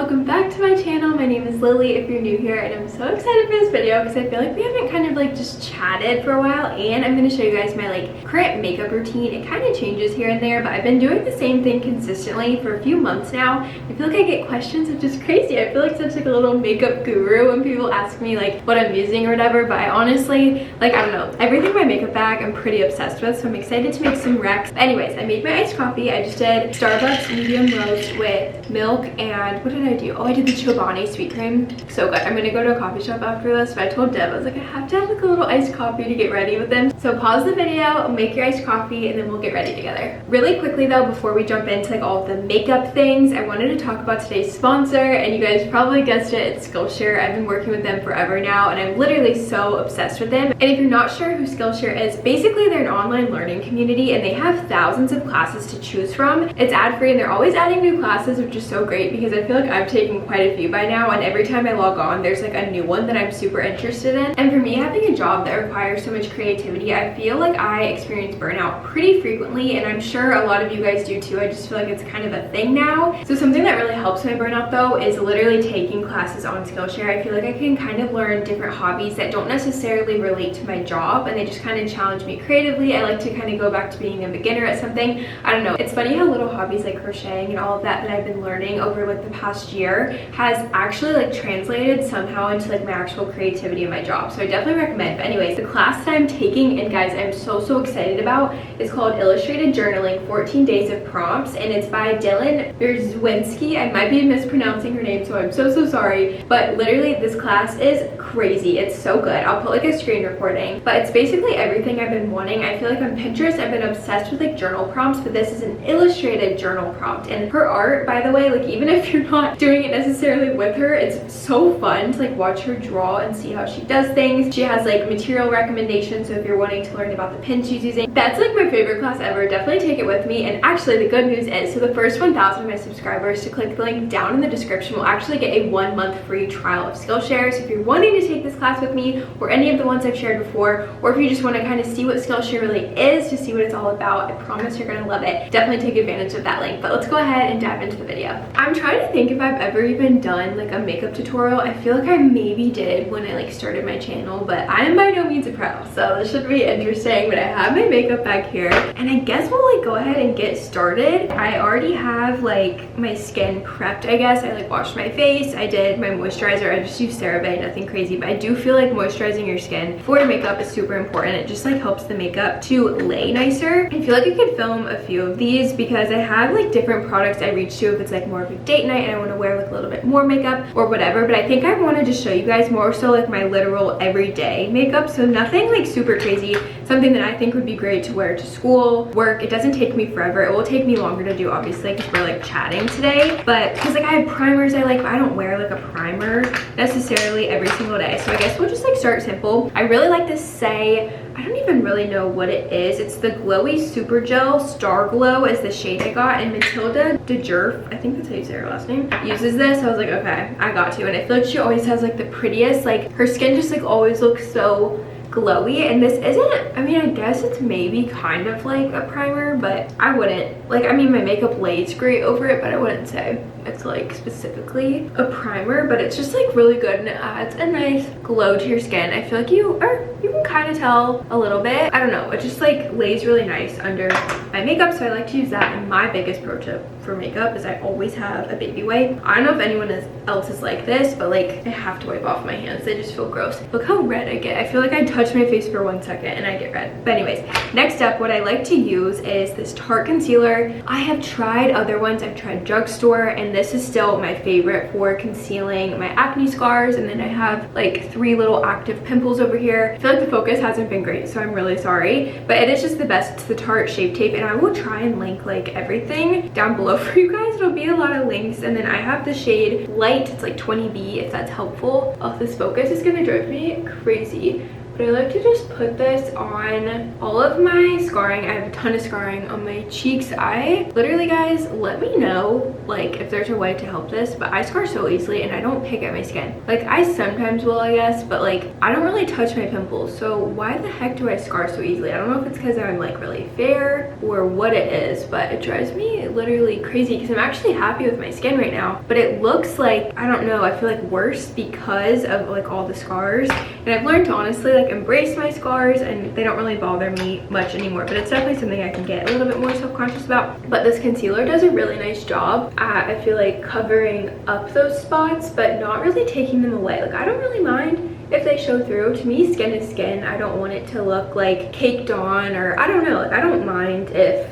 welcome back to my channel. My name is Lily if you're new here, and I'm so excited for this video because I feel like we haven't kind of like just chatted for a while, and I'm going to show you guys my like current makeup routine. It kind of changes here and there, but I've been doing the same thing consistently for a few months now. I feel like I get questions, which is crazy. I feel like such like a little makeup guru when people ask me like what I'm using or whatever, but I honestly, like, I don't know, everything in my makeup bag I'm pretty obsessed with, so I'm excited to make some recs. Anyways, I made my iced coffee. I just did Starbucks medium roast with milk, and what did I do? Oh, I did the Chobani sweet cream. So good. I'm gonna go to a coffee shop after this, but I told Deb, I was like, I have to have like a little iced coffee to get ready with them. So pause the video, make your iced coffee, and then we'll get ready together. Really quickly though, before we jump into like all of the makeup things, I wanted to talk about today's sponsor, and you guys probably guessed it, it's Skillshare. I've been working with them forever now, and I'm literally so obsessed with them. And if you're not sure who Skillshare is, basically they're an online learning community, and they have thousands of classes to choose from. It's ad-free, and they're always adding new classes, which is so great because I feel like I've taken quite a few by now, and every time I log on there's like a new one that I'm super interested in. And for me, having a job that requires so much creativity, I feel like I experience burnout pretty frequently, and I'm sure a lot of you guys do too. I just feel like it's kind of a thing now. So something that really helps my burnout though is literally taking classes on Skillshare. I feel like I can kind of learn different hobbies that don't necessarily relate to my job, and they just kind of challenge me creatively. I like to kind of go back to being a beginner at something. I don't know, it's funny how little hobbies like crocheting and all of that I've been learning over like the past year has actually like translated somehow into like my actual creativity in my job. So I definitely recommend. But anyways, the class that I'm taking, and guys, I'm so excited about, is called Illustrated Journaling 14 Days of Prompts, and it's by Dylan Berzwinski. I might be mispronouncing her name, so I'm so sorry, but literally this class is crazy. It's so good. I'll put like a screen recording, but it's basically everything I've been wanting. I feel like on Pinterest I've been obsessed with like journal prompts, but this is an illustrated journal prompt, and her art, by the way, like even if you're not doing it necessarily with her, it's so fun to like watch her draw and see how she does things. She has like material recommendations, so if you're wanting to learn about the pins she's using, that's like my favorite class ever. Definitely take it with me. And actually the good news is, so the first 1,000 of my subscribers to click the link down in the description will actually get a 1-month free trial of Skillshare. So if you're wanting to take this class with me, or any of the ones I've shared before, or if you just want to kind of see what Skillshare really is, to see what it's all about, I promise you're gonna love it. Definitely take advantage of that link. But let's go ahead and dive into the video. I'm trying to think if I've ever even done like a makeup tutorial. I feel like I maybe did when I like started my channel, but I am by no means a pro, so this should be interesting. But I have my makeup back here, and I guess we'll like go ahead and get started. I already have like my skin prepped, I guess. I like washed my face, I did my moisturizer. I just use CeraVe, nothing crazy, but I do feel like moisturizing your skin before your makeup is super important. It just like helps the makeup to lay nicer. I feel like I could film a few of these because I have like different products I reach to if it's like more of a date night and I want to wear like a little bit more makeup or whatever. But I think I want to just show you guys more so like my literal everyday makeup, so nothing like super crazy. Something that I think would be great to wear to school, work. It doesn't take me forever. It will take me longer to do, obviously, because we're like chatting today, but because like I have primers I like, but I don't wear like a primer necessarily every single day. So I guess we'll just like start simple. I really like this SAIE, I don't even really know what it is. It's the Glowy Super Gel Star Glow is the shade I got, and Matilda DeJerf, I think that's how you say her last name, uses this. I was like, okay, I got to. And I feel like she always has like the prettiest, like her skin just like always looks so glowy. And this isn't, I mean, I guess it's maybe kind of like a primer, but I wouldn't like, I mean, my makeup lays great over it, but I wouldn't say it's like specifically a primer. But it's just like really good, and it adds a nice glow to your skin. I feel like you can kind of tell a little bit. I don't know, it just like lays really nice under my makeup, so I like to use that. And my biggest pro tip for makeup is I always have a baby wipe. I don't know if anyone else is like this, but like I have to wipe off my hands. They just feel gross. Look how red I get. I feel like I touch my face for 1 second and I get red. But anyways, next up, what I like to use is this Tarte concealer. I have tried other ones. I've tried drugstore, and this is still my favorite for concealing my acne scars. And then I have like 3 little active pimples over here. I feel like the focus hasn't been great, so I'm really sorry, but it is just the best. It's the Tarte Shape Tape, and I will try and link like everything down below for you guys. It'll be a lot of links. And then I have the shade Light. It's like 20B, if that's helpful. Oh, this focus is gonna drive me crazy. but I like to just put this on all of my scarring. I have a ton of scarring on my cheeks. I literally, guys, let me know like if there's a way to help this, but I scar so easily and I don't pick at my skin. Like I sometimes will, I guess, but like I don't really touch my pimples, so why the heck do I scar so easily? I don't know if it's because I'm like really fair or what it is, but it drives me literally crazy because I'm actually happy with my skin right now, but it looks like, I don't know, I feel like worse because of like all the scars. And I've learned to honestly like embrace my scars and they don't really bother me much anymore, but it's definitely something I can get a little bit more self-conscious about. But this concealer does a really nice job at, I feel like, covering up those spots but not really taking them away. Like I don't really mind if they show through. To me, skin is skin. I don't want it to look like caked on, or I don't know, like I don't mind if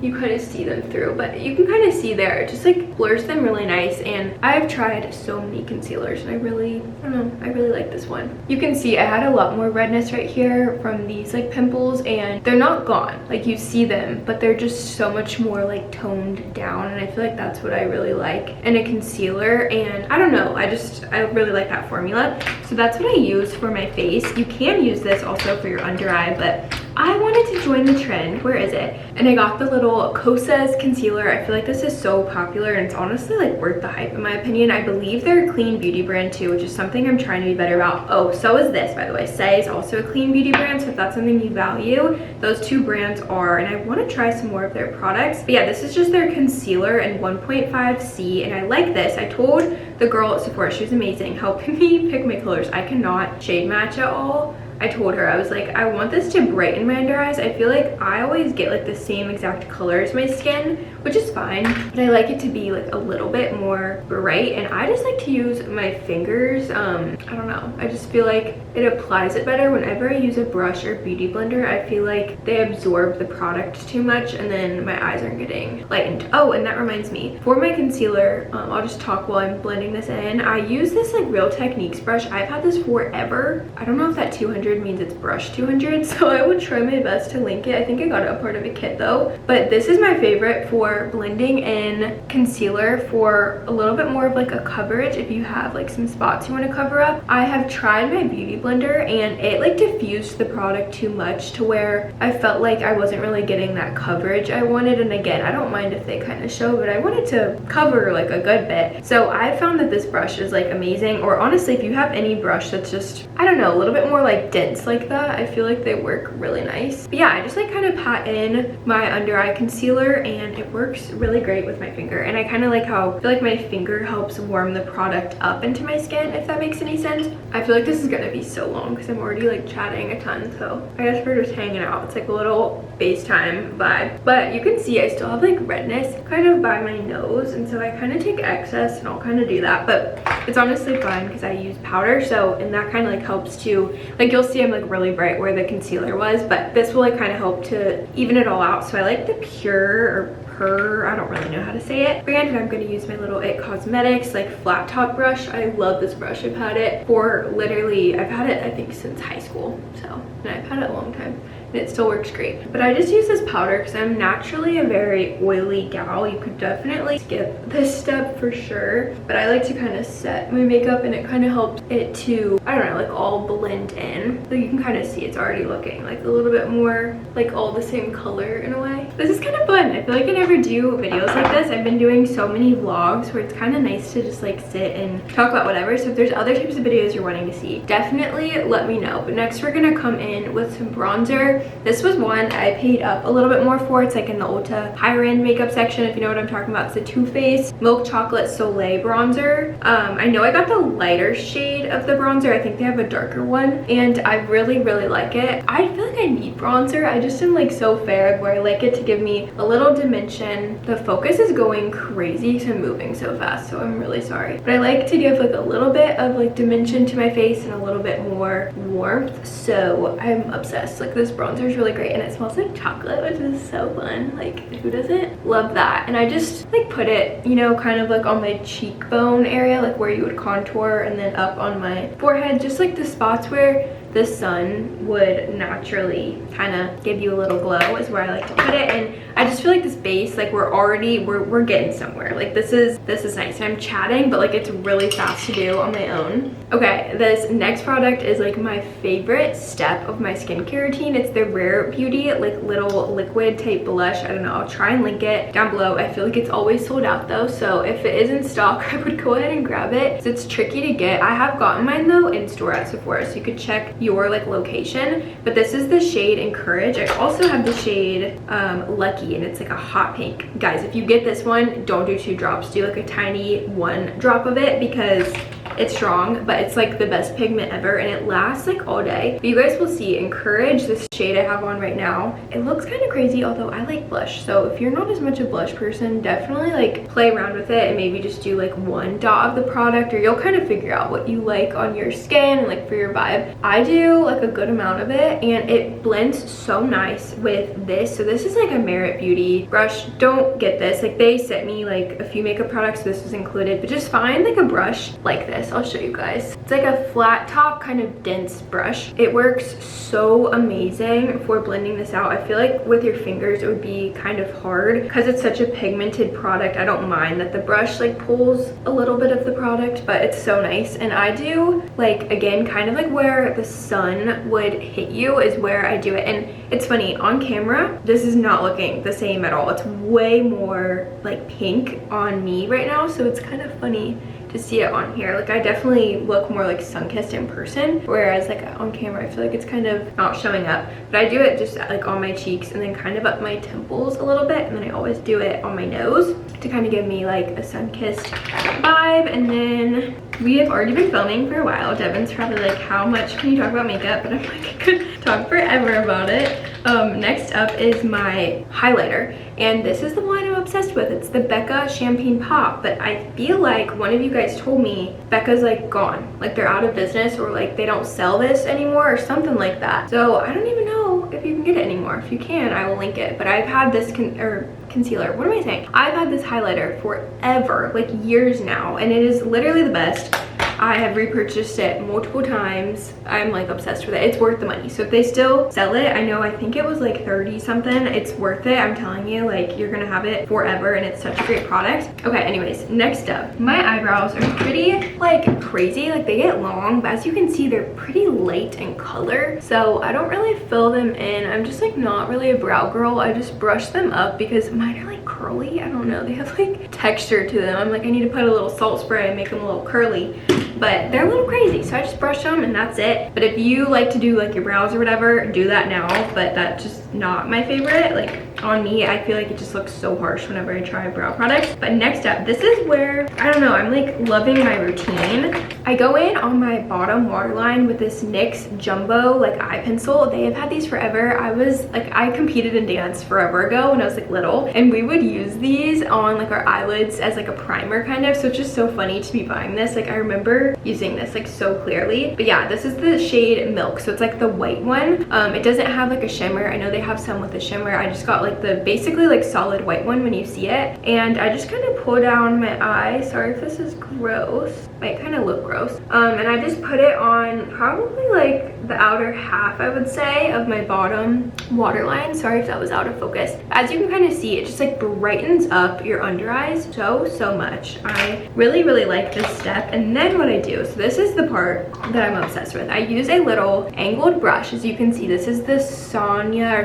you kind of see them through, but you can kind of see there, it just like blurs them really nice. And I've tried so many concealers and I don't know, I really like this one. You can see I had a lot more redness right here from these like pimples, and they're not gone, like you see them, but they're just so much more like toned down, and I feel like that's what I really like in a concealer. And I don't know, I really like that formula, so that's what I use for my face. You can use this also for your under eye, but I wanted to join the trend. Where is it? And I got the little Colossal concealer. I feel like this is so popular and it's honestly like worth the hype in my opinion. I believe they're a clean beauty brand too, which is something I'm trying to be better about. Oh, so is this, by the way. SAIE is also a clean beauty brand, so if that's something you value, those two brands are, and I want to try some more of their products. But yeah, this is just their concealer in 1.5C, and I like this. I told the girl at Sephora, she was amazing, helping me pick my colors. I cannot shade match at all. I told her, I was like, I want this to brighten my under eyes. I feel like I always get like the same exact color as my skin, which is fine, but I like it to be like a little bit more bright. And I just like to use my fingers. I don't know, I just feel like it applies it better. Whenever I use a brush or beauty blender, I feel like they absorb the product too much and then my eyes aren't getting lightened. Oh, and that reminds me, for my concealer, I'll just talk while I'm blending this in. I use this like Real Techniques brush. I've had this forever. I don't know if that 200 means it's brush 200, so I would try my best to link it. I think I got it a part of a kit though, but this is my favorite for blending in concealer for a little bit more of like a coverage. If you have like some spots you want to cover up, I have tried my beauty blender and it like diffused the product too much to where I felt like I wasn't really getting that coverage I wanted. And again, I don't mind if they kind of show, but I wanted to cover like a good bit. So I found that this brush is like amazing. Or honestly, if you have any brush that's just, I don't know, a little bit more like dense like that, I feel like they work really nice. But yeah, I just like kind of pat in my under eye concealer and it works really great with my finger. And I kind of like how I feel like my finger helps warm the product up into my skin, if that makes any sense. I feel like this is gonna be so long because I'm already like chatting a ton, so I guess we're just hanging out. It's like a little FaceTime vibe. But you can see I still have like redness kind of by my nose, and so I kind of take excess and I'll kind of do that, but it's honestly fine because I use powder, so, and that kind of like helps to, like, you'll see I'm like really bright where the concealer was, but this will like kind of help to even it all out. So I like the I don't really know how to say it. And I'm going to use my little It Cosmetics like flat top brush. I love this brush. I've had it for literally, I've had it I think since high school, so, and I've had it a long time. And it still works great. But I just use this powder because I'm naturally a very oily gal. You could definitely skip this step for sure, but I like to kind of set my makeup and it kind of helps it to, I don't know, like all blend in. So you can kind of see it's already looking like a little bit more like all the same color in a way. This is kind of fun. I feel like I never do videos like this. I've been doing so many vlogs where it's kind of nice to just like sit and talk about whatever. So if there's other types of videos you're wanting to see, definitely let me know. But next we're gonna come in with some bronzer. This was one I paid up a little bit more for. It's like in the Ulta higher end makeup section, if you know what I'm talking about. It's the Too Faced Milk Chocolate Soleil bronzer. I know I got the lighter shade of the bronzer. I think they have a darker one, and I really like it. I feel like I need bronzer. I just am like so fair where I like it to give me a little dimension. The focus is going crazy because I'm moving so fast, so I'm really sorry. But I like to give like a little bit of like dimension to my face and a little bit more warmth. So I'm obsessed. Like this bronzer is really great and it smells like chocolate, which is so fun. Like who doesn't love that? And I just like put it, you know, kind of like on my cheekbone area, like where you would contour, and then up on my forehead, just like the spots where the sun would naturally kind of give you a little glow is where I like to put it. And I just feel like this base, like we're getting somewhere. Like this is nice. And I'm chatting, but like it's really fast to do on my own. Okay, this next product is like my favorite step of my skincare routine. It's the Rare Beauty like little liquid type blush. I don't know, I'll try and link it down below. I feel like it's always sold out though, so if it is in stock, I would go ahead and grab it. So it's tricky to get. I have gotten mine though in store at Sephora, so you could check your like location. But this is the shade Encourage. I also have the shade Lucky, and it's like a hot pink. Guys, if you get this one, don't do 2 drops. Do like a tiny 1 drop of it because it's strong, but it's like the best pigment ever, and it lasts like all day. But you guys will see Encourage, this shade I have on right now, it looks kind of crazy, although I like blush. So if you're not as much a blush person, definitely like play around with it and maybe just do like 1 dot of the product, or you'll kind of figure out what you like on your skin and like for your vibe. I do like a good amount of it, and it blends so nice with this. So this is like a Merit Beauty brush. Don't get this, like they sent me like a few makeup products, so this was included, but just find like a brush like this. I'll show you guys. It's like a flat top kind of dense brush. It works so amazing for blending this out. I feel like with your fingers it would be kind of hard because it's such a pigmented product. I don't mind that the brush like pulls a little bit of the product, but it's so nice. And I do like, again, kind of like where the sun would hit you is where I do it. And it's funny, on camera this is not looking the same at all. It's way more like pink on me right now, so it's kind of funny to see it on here. Like I definitely look more like sun-kissed in person, whereas like on camera I feel like it's kind of not showing up. But I do it just like on my cheeks and then kind of up my temples a little bit, and then I always do it on my nose to kind of give me like a sun-kissed vibe. And then we have already been filming for a while. Devin's probably like, how much can you talk about makeup? But I'm like, I could talk forever about it. Next up is my highlighter, and this is the one I'm obsessed with. It's the BECCA Champagne Pop, but I feel like one of you guys told me BECCA's like gone, like they're out of business, or like they don't sell this anymore or something like that. So I don't even know if you can get it anymore. If you can, I will link it. But I've had this concealer, what am I saying? I've had this highlighter forever, like years now, and it is literally the best. I have repurchased it multiple times. I'm like obsessed with it. It's worth the money. So if they still sell it, I think it was like 30 something. It's worth it. I'm telling you, like you're gonna have it forever, and it's such a great product. Okay, anyways, next up, my eyebrows are pretty like crazy. Like they get long, but as you can see, they're pretty light in color. So I don't really fill them in. I'm just like not really a brow girl. I just brush them up because mine are like curly. I don't know. They have like texture to them. I'm like, I need to put a little salt spray and make them a little curly. But they're a little crazy, so I just brush them and that's it. But if you like to do like your brows or whatever, do that now, but that's just not my favorite. Like on me, I feel like it just looks so harsh whenever I try brow products. But next up, this is where, I don't know, I'm like loving my routine. I go in on my bottom waterline with this NYX Jumbo like eye pencil. They have had these forever. I competed in dance forever ago when I was like little, and we would use these on like our eyelids as like a primer kind of. So it's just so funny to be buying this. Like I remember using this like so clearly. But yeah, this is the shade Milk, so it's like the white one. It doesn't have like a shimmer. I know they have some with a shimmer. I just got like the basically like solid white one when you see it, and I just kind of pull down my eye. Sorry if this is gross, might kind of look gross. And I just put it on probably like the outer half, I would say, of my bottom waterline. Sorry if that was out of focus. As you can kind of see, it just like brightens up your under eyes so much. I really like this step. And then what I do, so this is the part that I'm obsessed with. I use a little angled brush. As you can see, this is the Sonia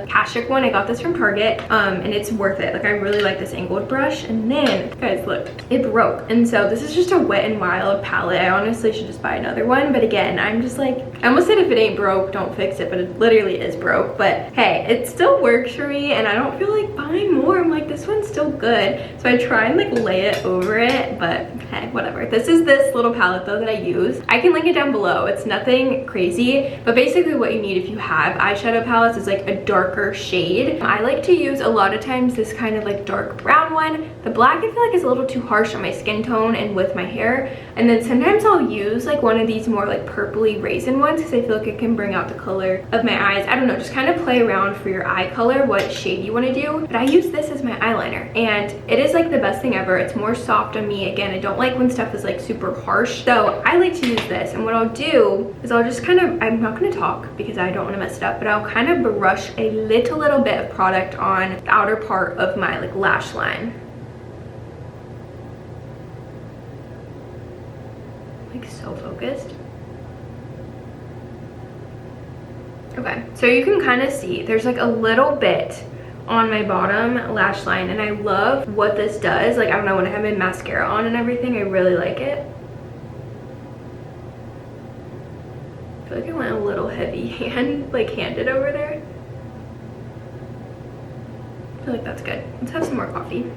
Kashuk one. I got this from Target, and it's worth it. Like I really like this angled brush. And then, guys, look, it broke. And so this is just a Wet n Wild palette. I honestly should just buy another one, but again, I'm just like, I almost said if it ain't broke, don't fix it, but it literally is broke. But hey, it still works for me, and I don't feel like buying more. I'm like, this one's still good. So I try and like lay it over it, but hey, whatever. This is this little palette though that I use. I can link it down below. It's nothing crazy, but basically what you need if you have eyeshadow palettes is like a darker shade. I like to use a lot of times this kind of like dark brown one. The black I feel like is a little too harsh on my skin tone and with my hair. And then sometimes I'll use like one of these more like purpley raisin ones because I feel like it can bring out the color of my eyes. I don't know, just kind of play around for your eye color, what shade you want to do. But I use this as my eyeliner, and it is like the best thing ever. It's more soft on me. Again, I don't like when stuff is like super harsh, so I like to use this. And what I'll do is I'll just kind of, I'm not going to talk because I don't want to mess it up, but I'll kind of brush a little bit like product on the outer part of my like lash line. Like so focused. Okay, so you can kind of see there's like a little bit on my bottom lash line, and I love what this does. Like, I don't know, when I have my mascara on and everything, I really like it. I feel like I went a little heavy handed over there. I feel like that's good. Let's have some more coffee.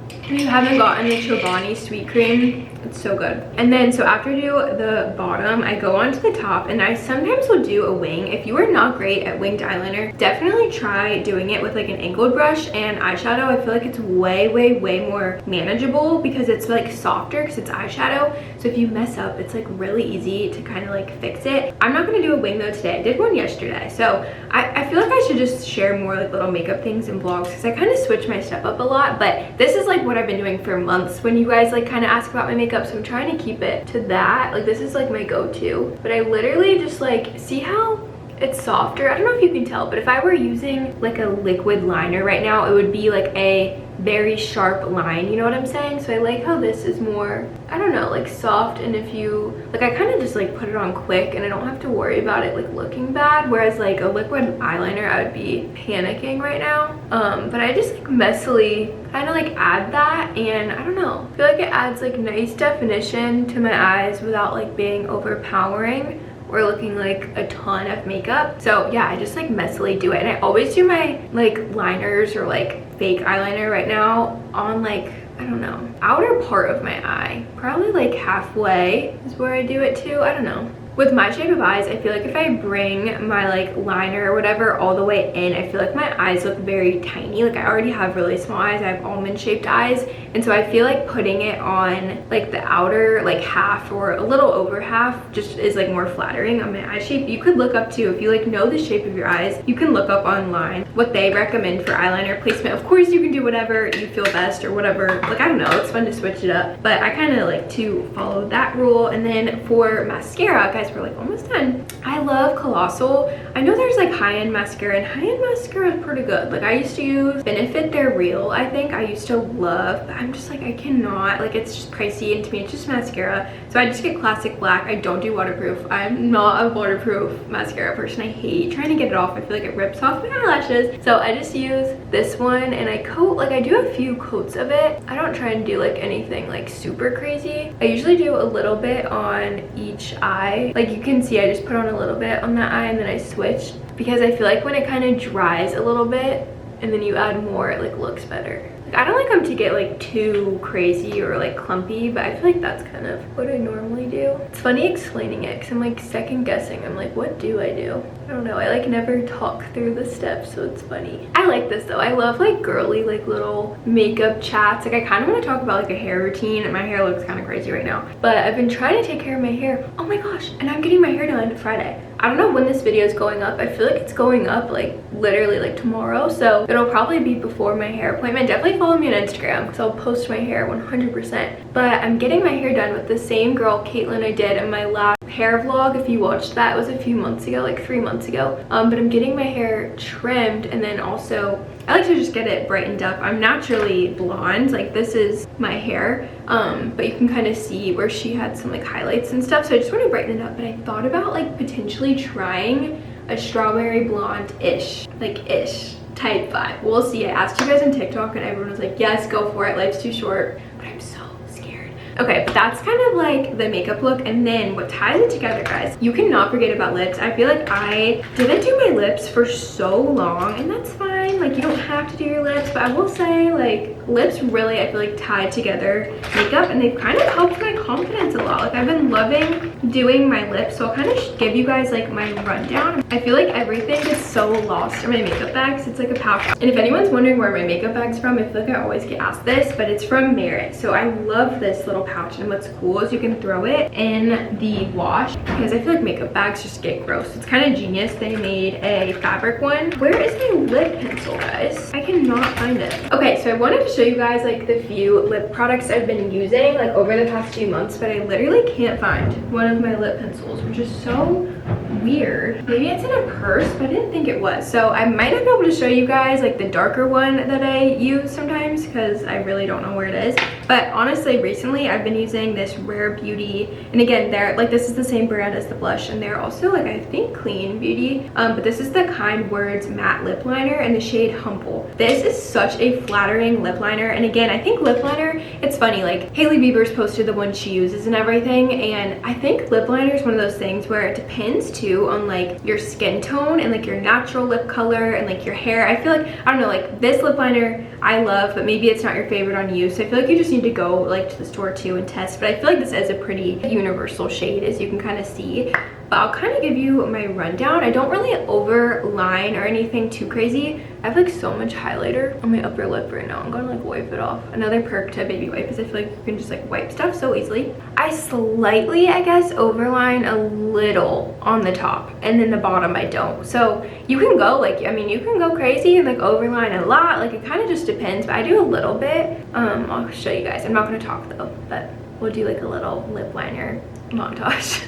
If you haven't gotten the Chobani sweet cream, it's so good. And then, so after I do the bottom, I go on to the top, and I sometimes will do a wing. If you are not great at winged eyeliner, definitely try doing it with like an angled brush and eyeshadow. I feel like it's way more manageable because it's like softer because it's eyeshadow. So if you mess up, it's like really easy to kind of like fix it. I'm not gonna do a wing though today. I did one yesterday. So I feel like I should just share more like little makeup things in vlogs because I kind of switch my stuff up a lot. But this is like what I've been doing for months when you guys like kind of ask about my makeup. So I'm trying to keep it to that. Like, this is like my go-to. But I literally just like, see how it's softer? I don't know if you can tell, but if I were using like a liquid liner right now, it would be like a very sharp line, you know what I'm saying? So I like how this is more, I don't know, like soft. And if you like, I kind of just like put it on quick and I don't have to worry about it like looking bad, whereas like a liquid eyeliner, I would be panicking right now. But I just like messily kind of like add that, and I don't know, I feel like it adds like nice definition to my eyes without like being overpowering or looking like a ton of makeup. So yeah, I just like messily do it. And I always do my like liners or like fake eyeliner right now on like, I don't know, outer part of my eye. Probably like halfway is where I do it too. I don't know. With my shape of eyes, I feel like if I bring my like liner or whatever all the way in, I feel like my eyes look very tiny. Like, I already have really small eyes. I have almond shaped eyes. And so I feel like putting it on like the outer like half or a little over half just is like more flattering on my eye shape. You could look up too, if you like know the shape of your eyes, you can look up online what they recommend for eyeliner placement. Of course, you can do whatever you feel best or whatever. Like, I don't know, it's fun to switch it up. But I kind of like to follow that rule. And then for mascara, guys, we're like almost done. I love Colossal. I know there's like high-end mascara, and high-end mascara is pretty good. Like, I used to use Benefit They're Real, I think I used to love, but I'm just like, I cannot, like, it's just pricey, and to me it's just mascara. So I just get classic black. I don't do waterproof. I'm not a waterproof mascara person. I hate trying to get it off. I feel like it rips off my eyelashes. So I just use this one, and I coat, like, I do a few coats of it. I don't try and do like anything like super crazy. I usually do a little bit on each eye. Like, you can see I just put on a little bit on that eye and then I switched, because I feel like when it kind of dries a little bit and then you add more, it like looks better. Like, I don't like them to get like too crazy or like clumpy, but I feel like that's kind of what I normally do. It's funny explaining it because I'm like second guessing. I'm like, what do I do? I don't know. I like never talk through the steps, so it's funny. I like this though. I love like girly like little makeup chats. Like, I kind of want to talk about like a hair routine, and my hair looks kind of crazy right now, but I've been trying to take care of my hair. Oh my gosh, and I'm getting my hair done Friday. I don't know when this video is going up. I feel like it's going up like literally like tomorrow, so it'll probably be before my hair appointment. Definitely follow me on Instagram because I'll post my hair 100%. But I'm getting my hair done with the same girl, Caitlin, I did in my last hair vlog. If you watched that, it was a few months ago, like 3 months ago. But I'm getting my hair trimmed, and then also I like to just get it brightened up. I'm naturally blonde, like this is my hair, but you can kind of see where she had some like highlights and stuff, so I just want to brighten it up. But I thought about like potentially trying a strawberry blonde-ish, like ish type vibe. We'll see. I asked you guys on TikTok and everyone was like, yes, go for it, life's too short. But I'm so scared. Okay, but that's kind of like the makeup look. And then what ties it together, guys, you cannot forget about lips. I feel like I didn't do my lips for so long, and that's fine. Like, you don't have to do your lips, but I will say like lips really, I feel like, tied together makeup, and they've kind of helped my confidence a lot. Like, I've been loving doing my lips, so I'll kind of give you guys like my rundown. I feel like everything gets so lost in my makeup bags. It's like a pouch, and if anyone's wondering where my makeup bag's from, I feel like I always get asked this, but it's from Merit. So I love this little pouch, and what's cool is you can throw it in the wash, because I feel like makeup bags just get gross. It's kind of genius. They made a fabric one. Where is my lip pencil? pencil, guys. I cannot find it. Okay, so I wanted to show you guys like the few lip products I've been using like over the past few months, but I literally can't find one of my lip pencils, which is so weird. Maybe it's in a purse, but I didn't think it was. So I might not be able to show you guys like the darker one that I use sometimes because I really don't know where it is. But honestly, recently I've been using this Rare Beauty, and again, they're like, this is the same brand as the blush, and they're also like, I think Clean Beauty, but this is the Kind Words matte lip liner in the shade Humble. This is such a flattering lip liner, and again, I think lip liner, it's funny, like Hailey Bieber's posted the one she uses and everything, and I think lip liner is one of those things where it depends too on like your skin tone and like your natural lip color and like your hair. I feel like, I don't know, like this lip liner I love, but maybe it's not your favorite on you, so I feel like you just need to go like to the store too and test. But I feel like this is a pretty universal shade, as you can kind of see. But I'll kind of give you my rundown. I don't really overline or anything too crazy. I have like so much highlighter on my upper lip right now. I'm gonna like wipe it off. Another perk to baby wipe is I feel like you can just like wipe stuff so easily. I slightly, I guess, overline a little on the top, and then the bottom I don't. So you can go like, I mean, you can go crazy and like overline a lot. Like it kind of just depends, but I do a little bit. I'll show you guys. I'm not gonna talk though, but we'll do like a little lip liner montage.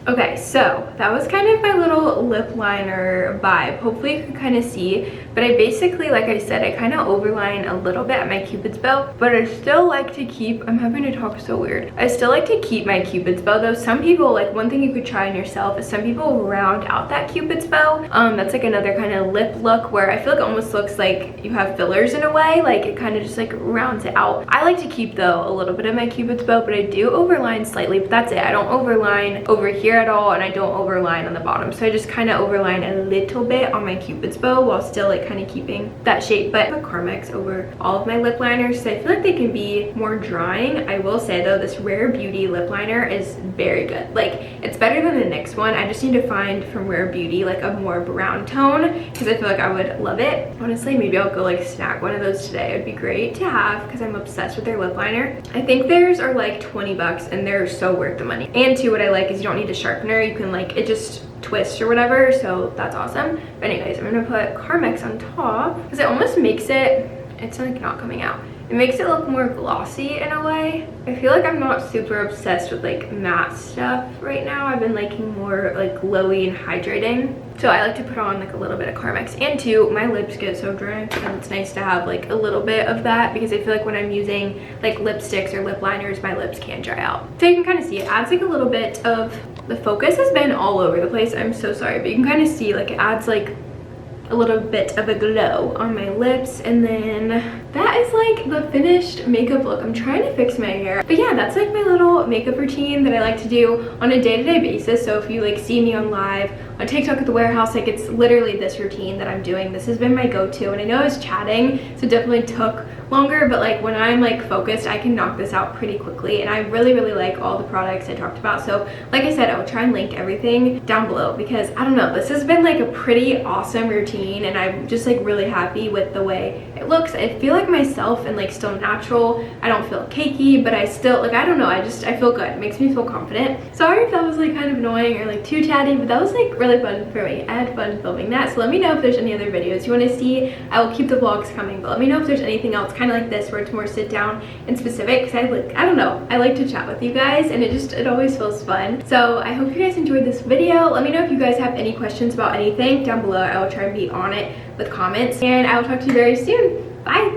Okay, so that was kind of my little lip liner vibe. Hopefully you can kind of see, but I basically, like I said, I kind of overline a little bit at my Cupid's bow, but I still like to keep, I'm having to talk so weird. I still like to keep my Cupid's bow though. Some people, like one thing you could try on yourself is some people round out that Cupid's bow. That's like another kind of lip look where I feel like it almost looks like you have fillers in a way, like it kind of just like rounds it out. I like to keep though a little bit of my Cupid's bow, but I do overline slightly, but that's it. I don't overline over here at all, and I don't overline on the bottom, so I just kind of overline a little bit on my Cupid's bow while still like kind of keeping that shape. But I put Carmex over all of my lip liners, so I feel like they can be more drying. I will say though, this Rare Beauty lip liner is very good. Like it's better than the NYX one. I just need to find from Rare Beauty like a more brown tone because I feel like I would love it. Honestly, maybe I'll go like snag one of those today. It'd be great to have because I'm obsessed with their lip liner. I think theirs are like 20 bucks and they're so worth the money. And too, what I like is you don't need a sharpener. You can like, it just twists or whatever, so that's awesome. But anyways, I'm gonna put Carmex on top because it almost makes it, it's like not coming out. It makes it look more glossy in a way. I feel like I'm not super obsessed with like matte stuff right now. I've been liking more like glowy and hydrating. So I like to put on like a little bit of Carmex. And too, my lips get so dry, and it's nice to have like a little bit of that because I feel like when I'm using like lipsticks or lip liners, my lips can dry out. So you can kind of see it adds like a little bit of, the focus has been all over the place. I'm so sorry, but you can kind of see like it adds like a little bit of a glow on my lips. And then that is like the finished makeup look. I'm trying to fix my hair, but yeah, that's like my little makeup routine that I like to do on a day-to-day basis. So if you like see me on live on TikTok at the warehouse, like it's literally this routine that I'm doing. This has been my go-to, and I know I was chatting, so it definitely took longer, but like when I'm like focused, I can knock this out pretty quickly. And I really like all the products I talked about. So like I said, I will try and link everything down below because I don't know, this has been like a pretty awesome routine, and I'm just like really happy with the way it looks. I feel like myself and like still natural. I don't feel cakey, but I still like, I don't know, I feel good. It makes me feel confident. Sorry if that was like kind of annoying or like too chatty, but that was like really fun for me. I had fun filming that. So let me know if there's any other videos you want to see. I will keep the vlogs coming, but let me know if there's anything else kind of like this where it's more sit down and specific, because I don't know, I like to chat with you guys, and it always feels fun. So I hope you guys enjoyed this video. Let me know if you guys have any questions about anything down below. I will try and be on it with comments, and I will talk to you very soon. Bye.